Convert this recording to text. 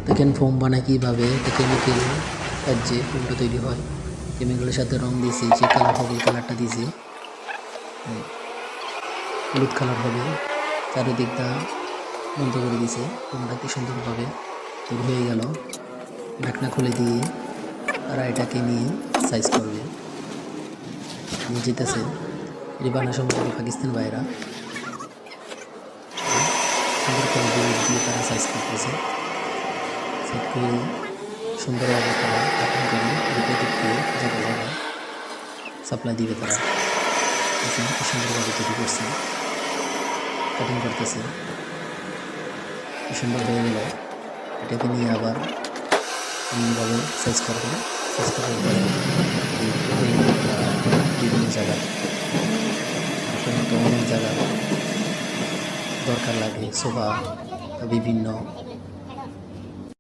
দেখেন ফোম বানায় কীভাবে, কেমিক্যাল যে ফোমটা তৈরি হয়, কেমিক্যালের সাথে রং দিয়েছি, যে কালার হবে কালারটা দিয়েছি, হলুদ কালার হবে। চারিদিকটা বন্ধ করে দিয়েছে, ফোমটা কি সুন্দরভাবে তৈরি হয়ে গেল। ঢাকনা খুলে দিয়ে তারা এটাকে নিয়ে সাইজ করবে, নিয়ে যেতেছে। এটি বানায় সম্ভবত পাকিস্তান ভাইরা, সুন্দর করে দিয়ে তারা সাইজ করতেছে। সেট করে সুন্দরভাবে তারা কাটিং করে প্যাকেটকে জায়গায় জায়গায় সাপ্লাই দিবে। তারা কি সুন্দরভাবে তৈরি করছে, কাটিং করতেছে, সুন্দর হয়ে গেল। এটাকে নিয়ে আবার এমনভাবে সাইজ করবে। সাইজ করার পরে বিভিন্ন জায়গায় আপনার তো অনেক জায়গায় দরকার লাগে, সোফা বিভিন্ন